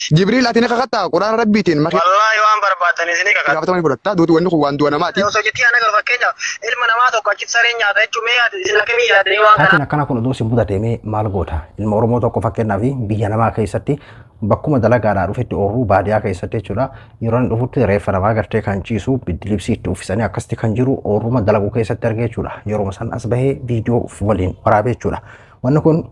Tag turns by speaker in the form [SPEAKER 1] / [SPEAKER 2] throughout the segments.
[SPEAKER 1] Jibriil ati na kakata Quraan Rabbiitiin makee.
[SPEAKER 2] Wallahi waan barbaadanii isin kakata.
[SPEAKER 1] Gaafatamanii fudhatta duutu wanni kun waan du'a namaati.
[SPEAKER 2] Osoo jettee ana gara fakkeenya ilma namaa tokko achitti saree nyaata jechuun mee yaadde isin akkamii yaaddanii waan kana.
[SPEAKER 3] Laakiin akkana kun oduu si mudatee maal goota? Ilma Oromoo tokko fakkeenyaaf biyya namaa keessatti bakkuma dalagaadhaa dhufetti oorruu baadiyyaa keessatti jechuudha. Yeroo inni dhufutti reeffa namaa gartee kan ciisu biddilibsii itti uffisanii akkasitti kan jiru oorruma dalaguu keessatti argee jechuudha. Yeroo san as bahee viidiyoo waliin waraabee jechuudha. Wanni kun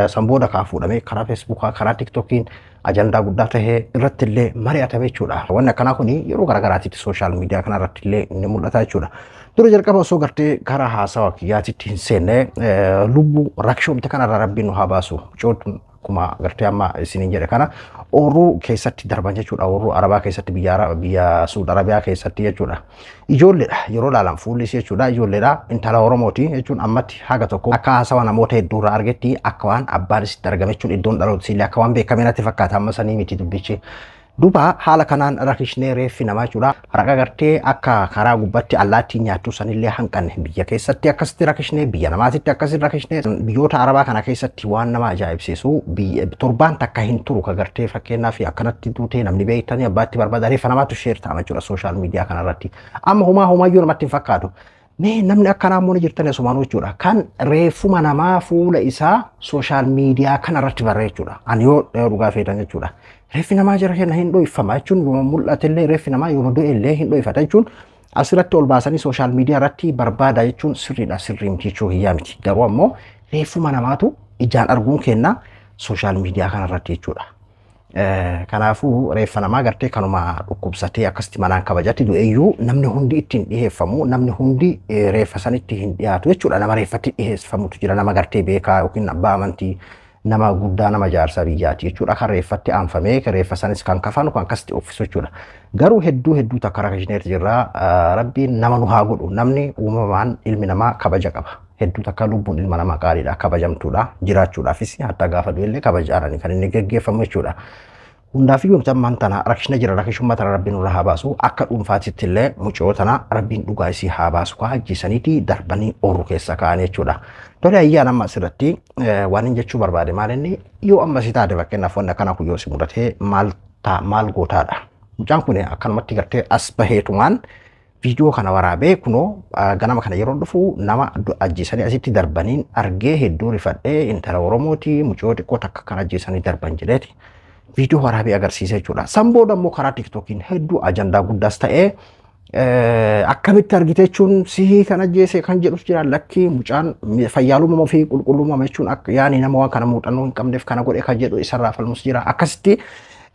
[SPEAKER 3] sanbooda kaa fuudhamee karaa feesbuukaa karaa tiktookiin ajandaa guddaa tahee irratti illee mari'atame jechuudha. Wanni akkanaa kun yeroo garaagaraatitti sooshaal miidiyaa kana irratti illee ni mul'ata jechuudha. Dura jalqaba osoo gartee karaa haasawa kiyyaatitti hin seenne lubbuu rakkishoomte kanarraa rabbiin nu haa baasu. Kuma gartee amma isiniin jedhe kana oorruu keessatti darban jechuudha. Oorruu Arabaa keessatti biyya Suud Arabiyaa keessatti jechuudha. Ijoolleedha yeroo ilaalan fuulli isii jechuudha. Ijoolleedha intala Oromooti jechuun ammatti haga tokko akka haasawa namoota hedduurraa argetti akka waan abbaan isitti argame jechuun iddoon dhaloota isiillee akka waan beekamee natti fakkaata amma sanii miti dubbichi. Duba haala kanaan rakkishnee reeffi namaa jechuudha. Raqa gartee akka karaa gubbatti allaattii nyaattu sanillee hanqanne biyya keessatti akkasitti rakkishnee biyya namaatitti akkasitti rakkishnee biyyoota Arabaa kana keessatti waan nama ajaa'ibsiisu torbaan takka hin turu ka gartee fakkeenyaaf akkanatti duutee namni beektanii abbaatti barbaada reeffa namaatu sheer ta'ama jechuudha sooshaal miidiyaa kanarratti. Amma humaayyuu namatti hin fakkaatu. Mee namni akkanaa immoo jirtan asumaan jechuudha. Kan reeffuma namaa fuula isaa sooshaal miidiyaa kanarratti barreessuudha. Ani yoo dhugaa feetan jechuudha. Reeffi namaa jira kenna hin dho'ifama jechuun yoo mul'ate illee reeffi namaa yoo du'e illee hin dho'ifata jechuun asirratti ol baasanii sooshaal miidiyaa irratti barbaada jechuun sirriidha sirrii miti jechuu hiyyaa miti. Garuu ammoo reeffuma namaatu ijaan arguun kenna sooshaal miidiyaa kanarratti jechuudha. Kanaafuu reeffa namaa gartee kanuma dhukkubsatee akkasitti manaan kabajatti du'eeyyuu namni hundi ittiin dhiheeffamu namni hundi reeffa sanitti hin dhiyaatu jechuudha. Nama reeffatti dhiheeffamutu jira nama gartee beekaa yookiin abbaa amantii nama guddaa nama jaarsa biyyaati jechuudha. Kan reeffatti aanfamee kan reeffa sanis kan kafanu kan akkasitti uffisu jechuudha. Garuu hedduu takka rakkisneerti jirra. Rabbiin nama nu haa godhu namni uumamaan ilmi namaa kabaja qaba. Hedduu takka lubbuun ilma namaa qaaliidha kabajamtuudha jiraachuudhaafis hatta gaafa du'ellee kabajaadhaan kan inni geggeeffamu jechuudha. Hundaafiyyuu nuti ammaan tana rakkishna jira rakkishummaa tana rabbiin nurra haa baasu akka dhuunfaatitti illee mucoo tana rabbiin dhugaa isii haa baasu kaa ajjiisaniiti darbanii oorru keessa ka'an jechuudha. Tole ayyaan amma asirratti waan hin jechuu barbaade maal inni yoo amma si taate fakkeenyaaf wanni akkana kun yoo si mudate maal gootaadha. Mucaan kun akkanumatti gartee as baheetumaan viidiyoo kana waraabee kunoo ganama kana yeroo dhufu nama ajjiisanii asitti darbaniin argee hedduu rifadhee intala Oromooti mucoo xiqqoo takka kan ajjiisanii darban jedheeti. Viidiyoo waraabee agarsiisa jechuudha. Sanbooda immoo karaa tiktookiin hedduu ajandaa guddaas ta'ee akkamitti argite jechuun sihii kan ajjeese kan jedhus jira lakki mucaan fayyaalummaa fi qulqullummaa jechuun yaani nama waan kana muuxannoo hin qabneef kana godhe kan jedhu isarraa falmus jira. Akkasitti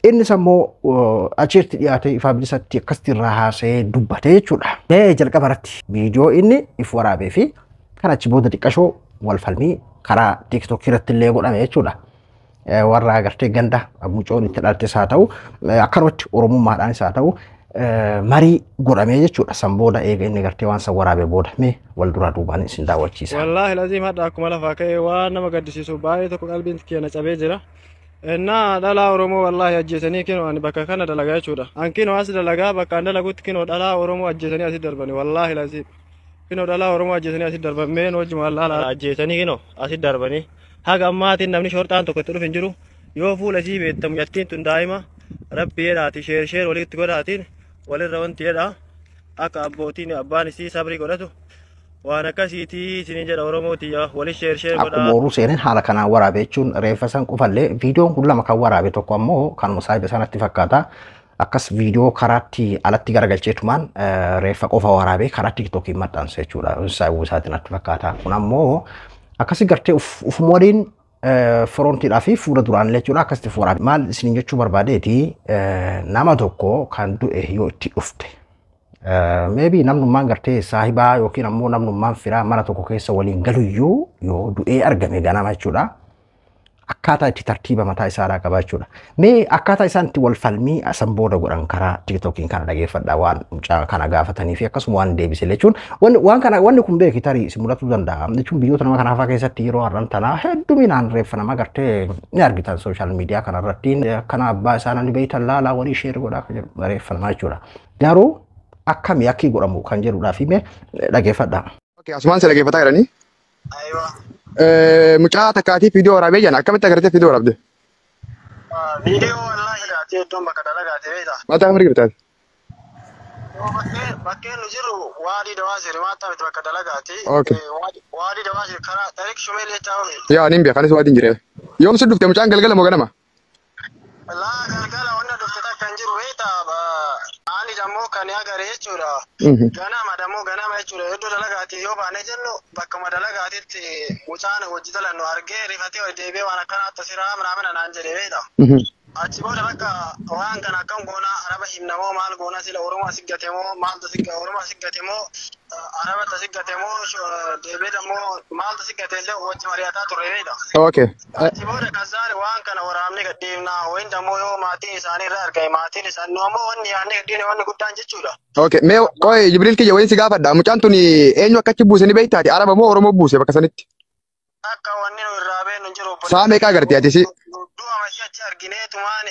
[SPEAKER 3] innis ammoo achitti dhiyaatee ifaa bilisatti akkasitti irraa haasa'ee dubbate jechuudha. Jalqaba irratti viidiyoo inni if waraabee fi kan achi booda xiqqashoo wal falmii karaa tiktookii irratti illee godhame jechuudha. Warra agartee ganda mucoon itti dhaltes haa ta'u akkanumatti oromummaadhaanis haa ta'u marii godhamee jechuudha. Sanbooda eega inni gartee waan san waraabee booda mee wal duraa duubaan isin daawwachiisa.
[SPEAKER 4] Wallaahi laziim hadda akkuma lafaa ka'ee waan nama gaddisiisu baay'ee tokko qalbiin keenya cabee jira. Innaa dhalaa Oromoo wallaahi ajjeesanii kinoo ani bakka kana dalagaa jechuudha. An kinoo as dalagaa bakka an dalagutti kinoo dhalaa Oromoo ajjeesanii asitti darbani wallaahi laziim. Kinoo dhalaa Oromoo ajjeesanii asitti darban mee wajjin wallaahi ajjeesanii kinoo asitti darbanii. Haga ammaatiin namni shortaan tokko itti dhufu hin jiru. Yoo fuula isii beektamu jattiin tun daa'ima rabbi jedhaati sheer walitti godhaatiin walirra wanti jedha akka abbootiin abbaan isii sabrii godhatu waan akkasiitii isiniin jedha Oromooti wali sheer godhaa.
[SPEAKER 3] Akkuma ooruu seeneen haala kanaan waraabee jechuun reeffa san qofallee viidiyoon kun lama kan waraabe tokko ammoo kanuma saayiba sanatti fakkaata. Akkas viidiyoo karaatti alatti garagalcheetumaan reeffa qofa waraabee karaa tiktookiin maxxanse jechuudha. Saayibuu isaatiin natti fakkaata. Kun ammoo akkasii gartee ufummoodiin frontiidhaa fi fuula duraan jechuudha akkasitti waraabe. Maal isiniin jechuu barbaadeeti nama tokko kan du'e yoo itti dhufte. Maybe namnummaan gartee saahibaa yookiin ammoo namnummaan firaa mana tokko keessa waliin galuyyuu yoo du'ee argame ganama jechuudha. Akkaataa itti tartiiba mataa isaadhaa qaba jechuudha. Mee akkaataa isaan itti wal falmii sanbooda godhan karaa tiktookiin kana dhageeffadha waan mucaa kana gaafatanii fi akkasuma waan deebisee jechuun wanni kun beeki tarii si mudachuu danda'a. Jechuun biyyoota nama kanaafaa keessatti yeroo har'an tanaa hedduminaan reeffa nama gartee ni argitan sooshaal miidiyaa kanarratti akkana abbaa isaanii ni beeytan laalaa walii sheer godhaa kan jedhu reeffa namaa jechuudha. Garuu akkamii akkii godhamu kan jedhudhaa fi mee dhageeffadha.
[SPEAKER 1] Asumaan si dhageeffataa jiranii? Mucaa takkaatiif viidiyoo waraabee jiran akkamitti agartee viidiyoo waraabde?
[SPEAKER 2] Video wallahi gaati hedduun bakka dalagaati beektaa.
[SPEAKER 1] Mataa marii girtaati.
[SPEAKER 2] Bakkeen nu jiru waadii dawaasiri maata miti bakka dalagaati.
[SPEAKER 1] Okay.
[SPEAKER 2] Waadii dawaasiri karaa Tariq Shumeelee taa'uumi.
[SPEAKER 1] Yaa niin beekanis waatiin jiree. Yoom si dhufte mucaan galgala moo ganama?
[SPEAKER 2] Laa galgala wanta dhufte takka hin jiru beektaa. Ani dammoo kan agaree jechuudha. Ganama jechuudha. Iddoo dalagaati yoo baanee jennu bakkuma dalagaatitti mucaan hojii dalannu argee rifatee deebi'ee waan akkanaatti asiraa miraamina naan jedhee beektaa. Achi booda bakka waan kana akkam goona araba himnamoo maal goona sila oromoo asiggatemoo maaltu sigga oromoo asiggatemoo araba tasiggatemoo deebiidhamoo maaltu siggateellee wajji mari'ataa turre beekta.
[SPEAKER 1] Okay.
[SPEAKER 2] Achi booda kasaare waan kana waraabne gadhiifnaa wayin dammoo yoo maatiin isaanii irraa argame maatiin isaan nu ammoo wanni yaadne gadhiifne wanni guddaan jechuudha.
[SPEAKER 1] Okay. Mee qoy Jibriil kiyya wayin si gaafadha. Mucaan tuni eenyu akkachi buusanii beektaati? Araba moo oromoo buuse bakka sanitti?
[SPEAKER 2] Akka wanni nu irraa beeknu jiru.
[SPEAKER 1] Saa meeqa agartee ati si?
[SPEAKER 2] Du'a mashii achi argineetumaan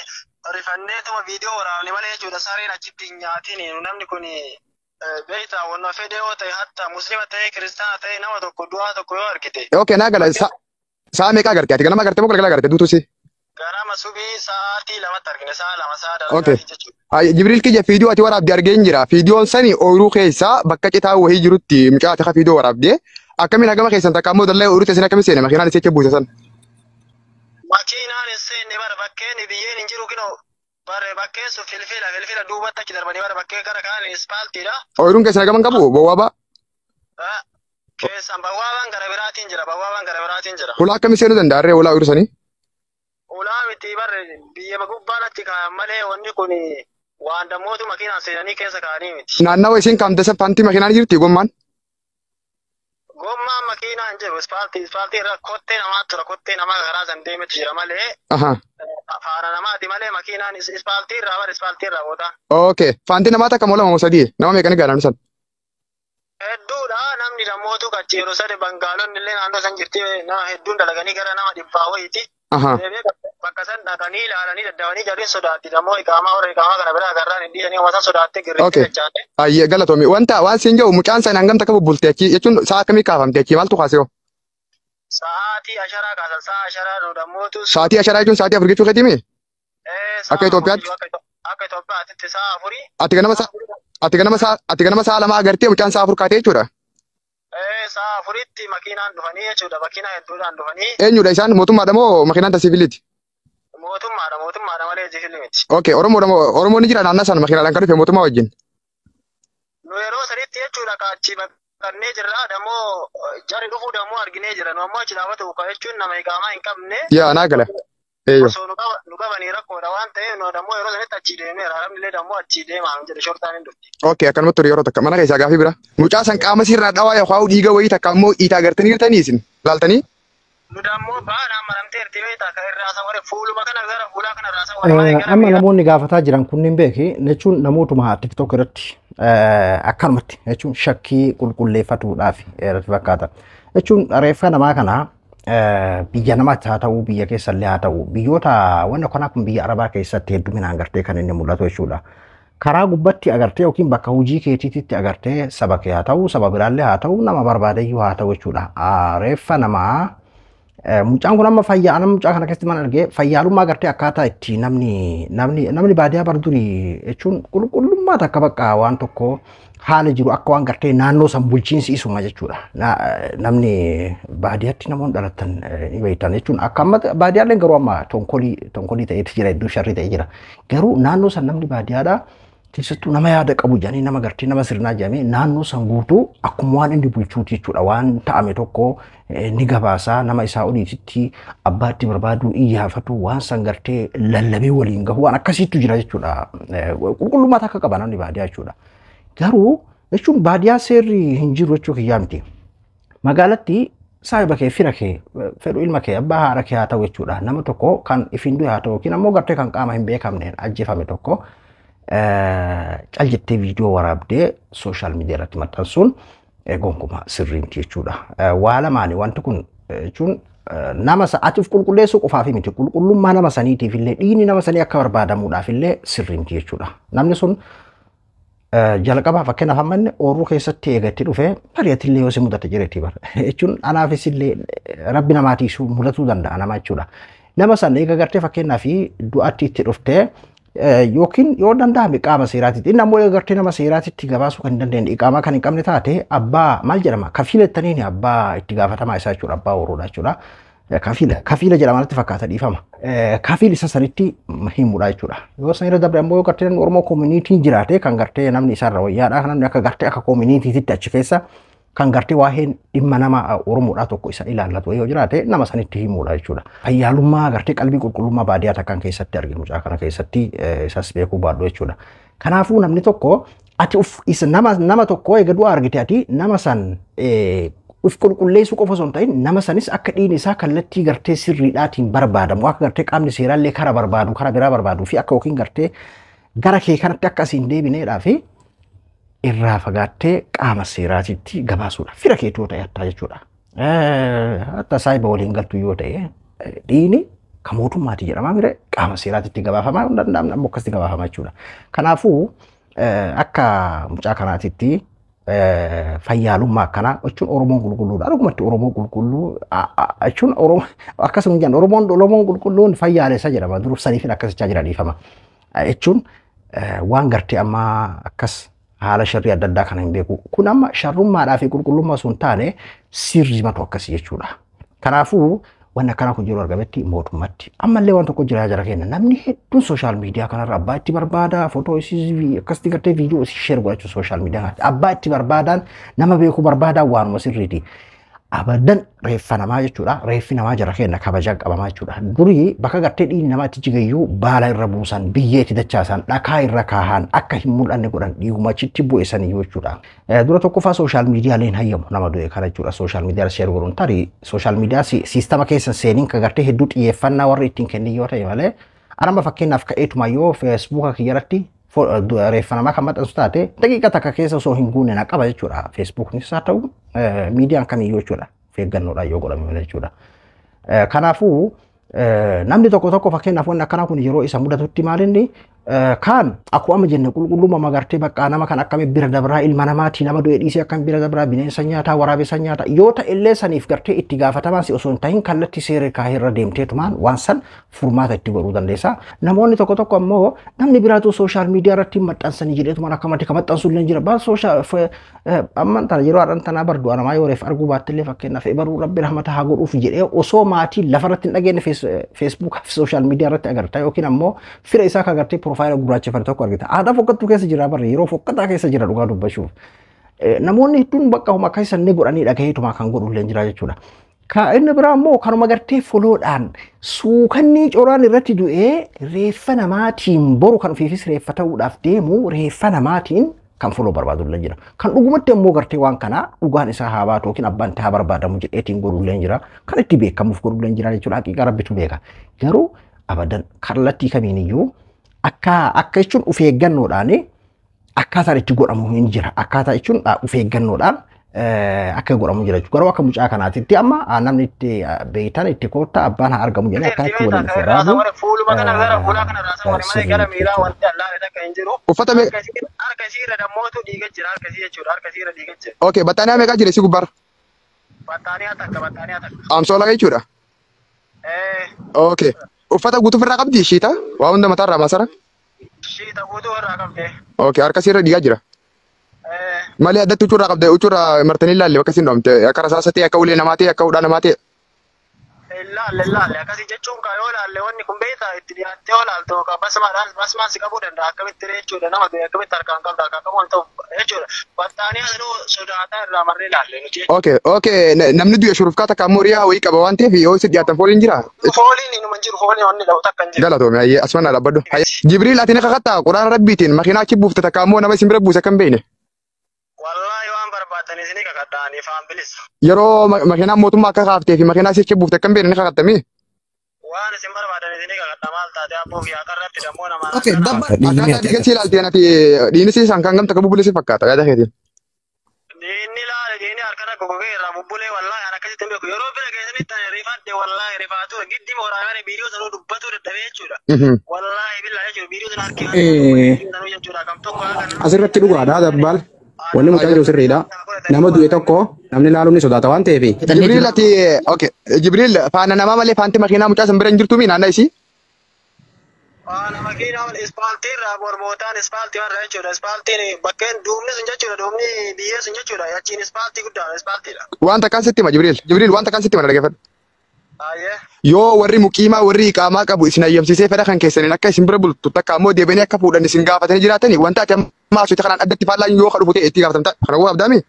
[SPEAKER 2] rifanneetuma viidiyoo waraabne malee jechuudha sareen achitti hin nyaatiin namni kun beektaa wanna fedhe yoo ta'e hatta muslima ta'e kiristaana ta'e nama tokko du'aa tokko yoo argite.
[SPEAKER 1] Okay naa gala saa meeqa agartee ati ganama agartee moo galgala agartee duutu si?
[SPEAKER 2] Ganama subii sa'aatii lamatti argine sa'a lama sa'a
[SPEAKER 1] Okay.
[SPEAKER 2] dalagaa jechuudha.
[SPEAKER 1] Jibriil kiyya viidiyoo ati waraabdee argeen jira. Viidiyoon sani ooyiruu keessaa bakka citaa wahii jirutti mucaa ati viidiyoo waraabdee akkamiin hagama keessan takka ammoo dallee ooyiruu teessin akkamiin seene makiinaan isee buuse san?
[SPEAKER 2] Makiinaan seenne bara bakkeen biyyeen hin jiru kinoo bare bakkeen sun filfila duubatti achi darbanii bara bakkee gara kaan ispaaltiidha.
[SPEAKER 1] Ooyiruun keessan hagaman qabu bowwaabaa?
[SPEAKER 2] Keessan bawwaabaan gara biraatiin jira.
[SPEAKER 1] Ulaa akkamiin seenuu danda'a ree ulaa ooyiruu sanii?
[SPEAKER 2] Ulaa miti bare biyya gubbaatti kaa'an malee wanni kun waan dammootu makiinaan seenanii keessa kaa'anii miti.
[SPEAKER 1] Naannawa isiin kaamte fantii makiinaan jirti gommaan?
[SPEAKER 2] Gommaan makiinaan jiru ispaaltii irra kottee namaa tura kottee namaa karaa san deemetu jira malee faana namaati malee makiinaan ispaaltii irraa booda.
[SPEAKER 1] Okay. Fantii namaa takka moo lama moo sadii? Nama meeqani gaadhaan san?
[SPEAKER 2] Hedduudha namni dammootu qacheeru sadi bangaalonni illee naannoo san jirti hedduun dalaganii gara nama 100 wayiiti. Bakka san dhaqanii ilaalanii daddawanii jarriin sodaatti dammoo iqaamaa kana biraa garraan hin dhiisanii uummata sodaattee girriitti jechaadhe.
[SPEAKER 1] Ayyee galatoomi. Waan siin jedhu mucaan san hangam takka bubbulte achi jechuun sa'a akkamii kaafamte achi maaltu kaasee hoo?
[SPEAKER 2] Sa'aatii 10 kaasan sa'a 10 nu dammootu.
[SPEAKER 1] Sa'aatii 10 jechuun sa'aatii 4 jechuu keetii mi? Akka Itoophiyaatti?
[SPEAKER 2] Akka Itoophiyaatti sa'a 4.
[SPEAKER 1] Ati ganama sa'a 2 agartee mucaan sa'a 4 kaatee jechuudha?
[SPEAKER 2] Sa'a 4tti makiinaan dhufanii jechuudha makiinaa hedduudhaan dhufanii.
[SPEAKER 1] Eenyudha isaan mootummaadha moo makiinaan siviiliiti?
[SPEAKER 2] Mootummaadha malee siviilii miti.
[SPEAKER 1] Okay. Oromoon ni jira naannaa sana makiinaadhaan kan dhufe mootummaa wajjin?
[SPEAKER 2] Nu yeroo sanitti jechuudha kaachi kannee jirra dammoo jari dhufuu dammoo arginee jira nu ammoo achi dhaabatu jechuun nama iqaamaa hin qabne.
[SPEAKER 1] Yaa naa gala.
[SPEAKER 2] Osoo nu qabanii rakkoodha waan ta'eef nu dammoo yeroo sanitti achi deemneera haramnillee dammoo achi deemaa jedhe shortaan hin dhufti.
[SPEAKER 1] Okay. Akkanuma ture yeroo takka mana keessaa gaafii bira. Mucaa san qaama sirraa dhawaa yookaan dhiiga wayii takka ammoo dhiitaa agartanii jirtanii isin laaltanii?
[SPEAKER 2] Nu dammoo baanaan maramtee irti beektaa kan irraa warri fuuluma kana gara fuulaa kana irraa
[SPEAKER 3] amma namoonni gaafataa jiran kunniin beeki jechuun namootuma TikTok irratti akkanumatti jechuun shakkii qulqulleeffatuudhaaf irratti fakkaata. Jechuun reeffa namaa kana biyya namaatti haa ta'u biyya keessallee haa ta'u biyyoota wanna kanaa kun biyya Arabaa keessatti hedduminaan agartee kan inni mul'atu jechuudha. Karaa gubbatti agartee yookiin bakka hojii keetiitti agartee saba kee haa ta'u saba biraallee haa ta'u nama barbaadeyyuu haa ta'u jechuudha. Reeffa namaa mucaan kun amma fayyaa mucaa kana keessatti man argee fayyaalummaa agartee akkaataa itti namni baadiyyaa bardurii jechuun qulqullummaa takka bakka waan tokko haala jiru akka waan gartee naannoo san bulchiinsi isuma jechuudha. Namni baadiyyaatti namoonni dhalatan ni beektan jechuun akka amma baadiyyaalleen garuu amma tonkolii ta'eetu jira iddoo sharrii ta'ee jira. Garuu naannoo san namni baadiyyaadhaa keessattuu nama yaada qabu jedhanii nama gartee nama sirnaa jedhamee naannoo san guutuu akkuma waan inni bulchuuti jechuudha. Waan ta'ame tokko ni gabaasaa nama isaa oliititti abbaatti barbaadu iyyaafatu waan san gartee lallabee waliin gahu waan akkasiitu jira jechuudha. Qulqullummaa takka qaba namni baadiyyaa jechuudha. Garuu jechuun baadiyyaa seerri hin jiru jechuu kiyyaa miti. Magaalatti saahiba kee fira kee fedhu ilma kee abbaa haadha kee haa ta'u jechuudha. Nama tokko kan ifin du'e haa ta'u yookiin ammoo gartee kan qaama hin beekamneen ajjeefame tokko cal jettee viidiyoo waraabdee sooshaal miidiyaa irratti maxxansuun gonkumaa sirriimti jechuudha. Waa lamaani wanti kun jechuun nama atiif qulqulleessuu qofaaf miti qulqullummaa nama saniitiif illee dhiigni nama sanii akka barbaadamuudhaaf illee sirriimti jechuudha. Namni sun jalqabaa fakkeenyaaf amma inni oorruu keessatti eegatti dhufee bari'atillee yoo si mudate jireetti bara jechuun anaafis illee rabbi namaatiif mudatuu danda'a nama jechuudha. nama san eega gartee fakkeenyaa fi du'aatti itti dhuftee yookiin yoo danda'ame qaama seeraatitti inni ammoo gartee nama seeraatitti gabaasuu kan hin dandeenye qaama kan hin qabne taate abbaa maal jedhama kafiilettaniin abbaa itti gaafatamaa isaa jechuudha abbaa woroodha jechuudha kafiila jedhamanitti fakkaata dhiifama kafiil isa sanitti himuudha jechuudha yoo san irra dabre ammoo yoo gartee Oromoo community jiraate kan gartee namni isaarra wayyaadha kan namni akka gartee akka communitytitti achi keessa kan gartee waa'een dhimma nama Oromoodhaa tokko isa ilaallatu yoo jiraate nama sanitti himuudha jechuudha. Fayyaalummaa gartee qalbii qulqullummaa baadiyyaa takkaan keessatti arginu mucaa kana keessatti isas beekuu baadhu jechuudha. Kanaafuu namni tokko ati isa nama tokko eega du'a argite ati nama san uf qulqulleessuu qofa osoo hin ta'in nama sanis akka dhiigni isaa kallattii gartee sirriidhaatiin barbaadamu akka gartee qaamni seeraallee kara barbaadu kara biraa barbaaduu fi akka yookiin gartee gara kee kanatti akka asiin deebineedhaa fi irraa fagaattee qaama seeraatitti gabaasuudha. Fira keetuu ta'e hattaa jechuudha. Hatta saayiba waliin galtu yoo ta'e dhiigni kan mootummaati jedhama mire qaama seeraatitti gabaafamaa hin danda'amne ammoo akkasitti gabaafama jechuudha. Kanaafuu akka mucaa kanaatitti fayyaalummaa akkanaa jechuun Oromoon qulqulluudha. Dhugumatti Oromoon qulqulluu jechuun akkasuma jedhan Oromoon qulqulluun fayyaalessa jedhama. Duruuf saniifin akkasichaa jira dhiifama. Jechuun waan gartee ammaa akkas haala sharrii adda addaa kana hin beeku. Kun amma sharrummaadhaa fi qulqullummaa sun taane sirrimatu akkasii jechuudha. Kanaafuu waan akkana kun jiru argametti mootummatti. Ammallee waan tokko jira jara kenna. Namni hedduun sooshaal miidiyaa kanarra abbaa itti barbaada footoo isii akkasitti gartee viidiyoo isii sheer godhachuu sooshaal miidiyaa kanatti. Abbaa itti barbaadaan nama beekuu barbaadan waanuma sirriiti. Abadan reeffa namaa jechuudha. Reeffi namaa jara kenna kabajaan qabamaa jechuudha. Durii bakka gartee dhiigni namaa itti jigayyuu baala irra buusan biyyee itti dachaasan dhakaa irra kaahan akka hin mul'anne godhan dhiiguma achitti bu'esan jechuudha. Dura tokkoffaa sooshaal miidiyaaleen hayyamu nama du'e kana jechuudha. Sooshaal miidiyaa sheer godhuun tarii sooshaal miidiyaa siistama keessa seeniin kan gartee hedduu xiyyeeffannaa warri ittiin kennin yoo ta'e malee arama fakkeenyaaf ka'eetuma yoo feesbuuka kiyyarratti reeffa namaa kan maxxansu taate daqiiqa takka keessa osoo hin guunne na qaba jechuudha. Feesbuuknis haa ta'u miidiyaan kamiyyuu jechuudha. Feeggannoodhaan yoo godhame jechuudha. Kanaafuu namni tokko fakkeenyaaf wanni akkanaa kun yeroo isa mudatutti maalinni kaan akkuma amma jenne qulqullummaa magartee bakka nama kan akkami bira dabraa ilma namaati nama du'e dhiisee akkam bira dabraa bineensa nyaataa waraabessa nyaataa yoo ta'e illee saniif gartee itti gaafatamaan si osoo hin ta'in kallattii seera kaahirra deemteetumaan waan san furmaata itti godhuu dandeessa. Namoonni tokko ammoo namni biraatu sooshaal miidiyaa irratti maxxansanii jedheetumaan akkamatti kan maxxansu illee jira. Baas sooshaal amman tana yeroo adhan tanaa bardu'a namaa yoo reef arguu baattillee fakkeenyaaf baruu rabbi rahmata haa godhuuf jedhee osoo maatiin lafarratti hin dhageenye feesbuukaa fi sooshaal miidiyaa irratti agarta yookiin ammoo fira isaa kan agartee profaayila gurraacheffate tokko argita. Aadaa fokkattuu keessa jira barri yeroo fokkataa keessa jira dhugaa dubbachuuf. Namoonni hedduun bakka homa akka isaan godhanii dhagaheetuma kan godhu illee jira jechuudha. Inni biraa immoo kanuma gartee foloodhaan suukannii coraan irratti du'ee reeffa namaatiin boru kan ofiifis reeffa ta'uudhaaf deemu reeffa namaatiin kan foloo barbaadu illee jira. Kan dhugumatti immoo gartee waan kana dhugaan isaa haa baatu yookiin abbaan itti haa barbaadamu jedheetiin godhu illee jira. Kan itti beekamuuf godhu illee jira jechuudha. Haqiiqa rabbitu beeka. Garuu abadan kallattii kamiiniyyuu akka jechuun of eeggannoodhaan akkaataan itti godhamu hin jira. Akkaataa jechuun of eeggannoodhaan akka godhamu jira jechuudha. Garuu akka mucaa kanaatitti amma namni itti beektan itti koottaa abbaan haa argamu jedhanii akka itti waliin dhufeeraamu.
[SPEAKER 2] Fuuluma kana gara fuula kana raasaa malee gara miilaa wanti allaale takka hin jiru.
[SPEAKER 1] Uffata
[SPEAKER 2] harka siirra dhammootu dhiiga jira harka sii jechuudha harka siirra dhiiga jira.
[SPEAKER 1] Okay, battaaniyaa meeqaa jira si gubbaarra?
[SPEAKER 2] Battaaniyaa takka.
[SPEAKER 1] Amsoola jechuudha. Okay. Uffata guutuu irraa qabdi shiita waa hunda mataarraa maasara.
[SPEAKER 2] Shiita guutuu irraa qabdi.
[SPEAKER 1] Okay, harka siirra dhiigaa jira. Malee addatti uchuurraa qabde uchuurraa martanii ilaalle bakka isin dhoomte akka rasaasa ta'e akka ulee namaa ta'e akka hudhaa namaa ta'e.
[SPEAKER 2] Ilaalle akkasii jechuun kan yoo ilaalle wanni kun beektaa itti dhiyaattee yoo ilaaltu basmaan si qabuu danda'a akkamitti jechuudha nama ta'e akkamitti harkaan qabda akka qabu ta'u jechuudha. Battaaniyaa sanuu sodaataa irraa marree ilaalle nuti.
[SPEAKER 1] Okay, namni du'e shurufkaa takka ammoo riyaa wayii qaba waan ta'eef yoo itti dhiyaatan fooliin jira.
[SPEAKER 2] Fooliin inuma jiru fooliin wanni dhawu takka hin jiru.
[SPEAKER 1] Galatoome ayyee asuma dhaabbadhu. Jibriil ati ni kakattaa quraana rabbiitiin makiinaa achi buufte takka ammoo nama isin bira buuse kan beekne.
[SPEAKER 2] Wallahi waan barbaadanii isin kakadhaanii faan bilisa.
[SPEAKER 1] Yeroo makiinaa mootummaa akka kaaftee fi makiinaa achi buufte kan beekne ni kakattamii.
[SPEAKER 2] Waan isin barbaadan isin kakadhaa maal taate abboof yaa qarratti dammoo namaa.
[SPEAKER 1] Okay, akkaataa dhiigansi ilaalteen ati dhiinisi isaan kan gamta bubbulisi fakkaata yaada keetiin.
[SPEAKER 2] Diinni harkana gogogee irraa bubbulee wallahi an akkasitti hin beeku yeroo bira keessanitti rifaadde wallahi rifaatu giddi mooraa biiroo sanuu dubbatu dadhabee jechuudha. Wallahi billahi jechuudha biiroo sana harkee jechuudha kam tokko
[SPEAKER 5] asirratti dhugaadhaa dabbaal. wanni mucaan jiru sirriidha. Nama du'e tokko namni laaluun ni sodaata waan ta'eef.
[SPEAKER 1] Jibriil ati okay Jibriil faana nama malee faanti makiinaa mucaa san bira hin jirtu mi naannaa isii?
[SPEAKER 2] Faana makiinaa ispaaltii irraa borbootaan ispaaltii warra jechuudha. Ispaaltiin bakkeen duubni sun jechuudha. Duubni biyyee sun jechuudha. Achiin ispaaltii guddaan ispaaltiidha.
[SPEAKER 1] Wanta kan sitti hima Jibriil. Jibriil wanta kan sitti hima dhaggeeffadhu.
[SPEAKER 2] Baay'ee.
[SPEAKER 1] Yoo warri muqiimaa warri iqaamaa qabu isin ayyamsiisee fedha kan keessaniin akka isin bira bultu takka ammoo deebi'anii akka fuudhan isin gaafatanii jiraatanii wanta ati ammaa asoote kanaan addatti faallaan yoo kadhufu ta'e itti gaafatamta. Kana waa abdaami?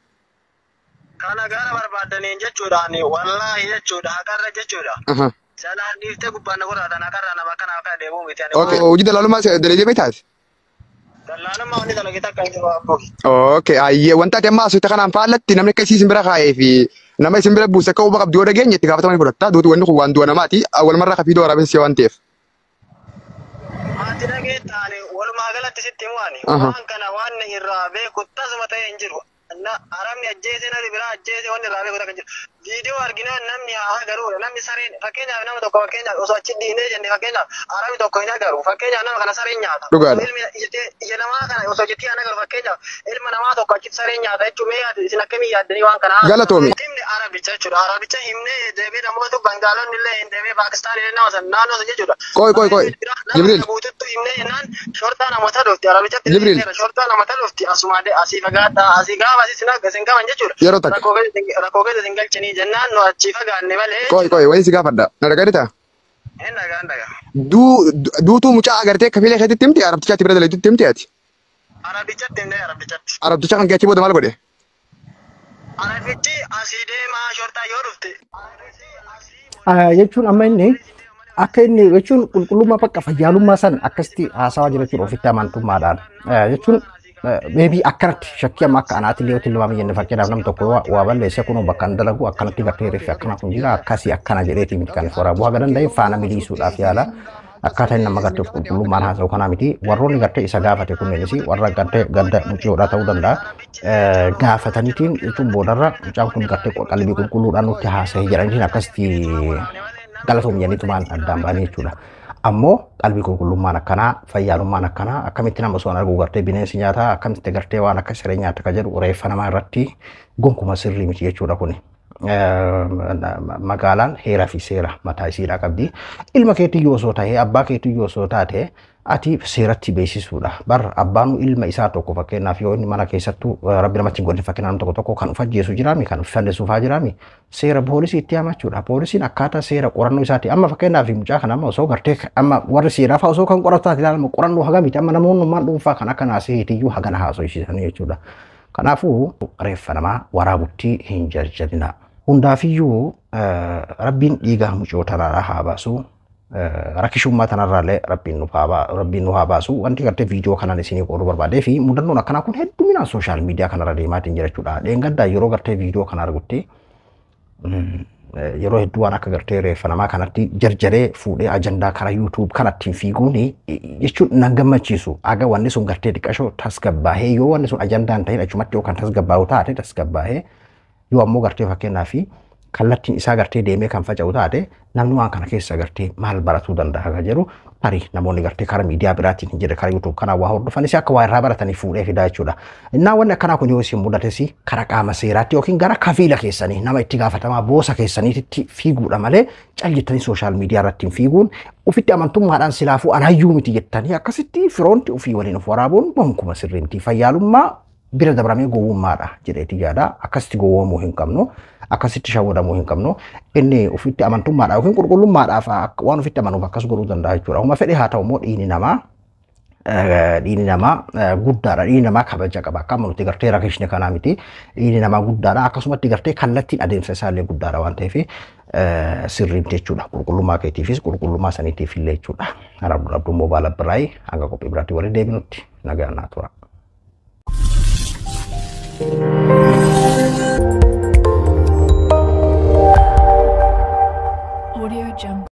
[SPEAKER 2] Kana gara barbaadaniin jechuudhaan wallaahi jechuudha. Haqarra jechuudha. Salaan dhiiftee gubbaan godhaatan haqarra nama kana akka deemuu miti.
[SPEAKER 1] Okay, hojii dalaalummaa dalagee beektaati?
[SPEAKER 2] Dalaalummaa wanni dalagee takka hin jiru abbo.
[SPEAKER 1] Okay, ayyee wanta ati ammaa asoote kanaan faallatti namni akka isin bira kaa'ee fi nama isin bira buuse akka uuma qabdu yoo dhageenye itti gaafatamanii fudhatta. Duuti wanni kun waan du'a namaati. Walumarraa kafiidoo waraabessi waan ta'eef.
[SPEAKER 2] Ati dhageettaan walumaa galatti sitti himuwaani. Waan kana waan irraa beeku tasuma ta'ee hin jiru. Arabni ajjeese nari biraa ajjeese wanni irraa beeku takka jiru. Viidiyoo argina namni haa agaru namni sareen fakkeenyaaf nama tokko fakkeenyaaf osoo achi diinee jenne fakkeenyaaf arabni tokko hin agaru fakkeenyaaf nama kana sareen nyaata.
[SPEAKER 1] Dhugaadha.
[SPEAKER 2] Ija namaa kana osoo jettee hin agaru fakkeenyaaf ilma namaa tokko achi sareen nyaata jechuun mee yaadde isin akkamii yaaddanii waan kana.
[SPEAKER 1] Galatoomi.
[SPEAKER 2] Himne arabicha jechuudha. Arabicha himne deemee namoota Bangaalonni illee hin deemee Paakistaan illee nama san naannoo san jechuudha.
[SPEAKER 1] Qoy. Jibriil.
[SPEAKER 2] Guututtu himne jennaan shortaa namoota dhufti arabichatti.
[SPEAKER 1] Jibriil.
[SPEAKER 2] Shortaa namoota dhufti asuma asii fagaadhaa asii gaafa asii sin qaban jechuudha.
[SPEAKER 1] Yeroo takka.
[SPEAKER 2] Rakkoo keessa sin galchanii jennaan nu achi fagaanne malee.
[SPEAKER 1] Qoy wayii si gaafadha. Na dhagahita?
[SPEAKER 2] Hin dhagaa.
[SPEAKER 1] Duutuu mucaa agartee kafiilee keetitti himti arabtichaatti bira dalaguutti himti ati?
[SPEAKER 2] Arabichatti himne arabichatti.
[SPEAKER 1] Arabticha kan keechi booda maal godhe?
[SPEAKER 2] Arabichi asii deemaa shortaa yoo dhufte.
[SPEAKER 3] Jechuun amma inni akka inni jechuun qulqullummaa bakka fayyaalummaa san akkasitti haasawaa jira jechuudha ofitti amantummaadhaan. Jechuun maybe akkanatti shakkii amma akka anaatti illee yoo tilmaame jenne fakkeenyaaf nam tokko waa balleesse kunoo bakka hin dalagu akkanatti gartee reeffi akkana kun jira akkasii akkana jedheeti miti kan waraabuu haga danda'e faana miliisuudhaaf yaala. Akkaataa inni nama gartee qulqullummaan haasa'u kanaa miti warroonni gartee isa gaafate kunneenis warra gartee gadda mucioodhaa ta'uu danda'a. Gaafataniitiin jechuun boodarra mucaan kun gartee qalbii qulqulluudhaan nutti haasa'ee jedhaniitiin akkasitti galatoom jennitumaan addaan ba'anii jechuudha. Ammoo qalbii qulqullummaan akkanaa fayyaalummaan akkanaa akkamitti nama osoo hin argu gartee bineensi nyaataa akkamitti gartee waan akka siree nyaata ka jedhu reeffa namaa irratti gonkuma sirrii miti jechuudha kuni. Magaalaan heeraa fi seera mataa isiidhaa qabdi. Ilma keetii yoo osoo ta'ee abbaa keetii yoo osoo taate ati seeratti beeksisuudha. Bar abbaan ilma isaa tokko fakkeenyaaf yoo inni mana keessattuu rabbi namatti hin godhe fakkeenyaaf nama tokko kan uf ajjeesu jiraami kan uf falleessuufaa jiraami seera poolisii itti hamachuudha. Poolisiin akkaataa seera qorannoo isaati amma fakkeenyaaf mucaa kana amma osoo gartee amma warri seeraaf osoo kan qoratu taate ilaalama qorannoo hagamiti amma namoonni dhuunfaa kan akka naasihitiyyuu hagana haasofsiisanii jechuudha. Kanaafuu reeffa namaa waraabutti hin jarjarina. Hundaafiyyuu rabbiin dhiiga mucoo tanarraa haa baasu. Rakkishummaa tanarraallee rabbiin nu haa baasu. Wanti gartee viidiyoo kanaan isinii qooduu barbaadee fi mudannoon akkanaa kun hedduminaan sooshaal miidiyaa kanarra deemaatiin jira jechuudha. Dheengaddaa yeroo gartee viidiyoo kana argutti yeroo hedduu waan akka gartee reeffa namaa kanatti jarjaree fuudhee ajandaa karaa YouTube kanattiin fiiguun jechuun nan gammachiisu. Aga wanni sun gartee xiqqashoo tasgabbaahee yoo wanni sun ajandaan ta'in achumatti yookaan tasgabbaa'u taate tasgabbaahee yoo ammoo gartee fakkeenyaaf kallattiin isaa gartee deemee kan faca'u taate namni waan kana keessa gartee maal baratuu danda'a kan jedhu tarii namoonni gartee karaa miidiyaa biraatiin hin jirre karaa YouTube kanaa waa hordofanis akka waa irraa baratanii fuudhee fidaa jechuudha. Innaa wanni akkanaa kun yoo isin mudates karaa qaama seeraatti yookiin gara kafiila keessanii nama itti gaafatamaa boosa keessaniitti fiiguudha malee callittanii sooshaal miidiyaa irratti hin fiiguun ufitti amantummaadhaan silaafuu anayyuu miti jettanii akkasitti firoonti ofii waliin of waraabuun bonkuma sirrii miti fayyaalummaa bira dabramee gowwummaadha jedheeti yaada akkasitti gowwoomuu hin qabnu akkasitti shawwadamuu hin qabnu inni ofitti amantummaadha yookiin qulqullummaadhaaf waan ofitti amanuuf akkas godhuu danda'a jechuudha. Homa fedhe haa ta'u immoo dhiini namaa guddaadha. Dhiini namaa kabaja qaba. Akka amanutti gartee rakishne kanaa miti. Dhiini namaa guddaadha. Akkasumatti gartee kallattiin adeemsa isaallee guddaadha waan ta'eef sirrii miti jechuudha. Qulqullummaa keetiifis qulqullummaa saniitiif illee jechuudha. Rabduu moobaala biraayii hanga qophii biraatti waliin deebinutti nagaan naa tura.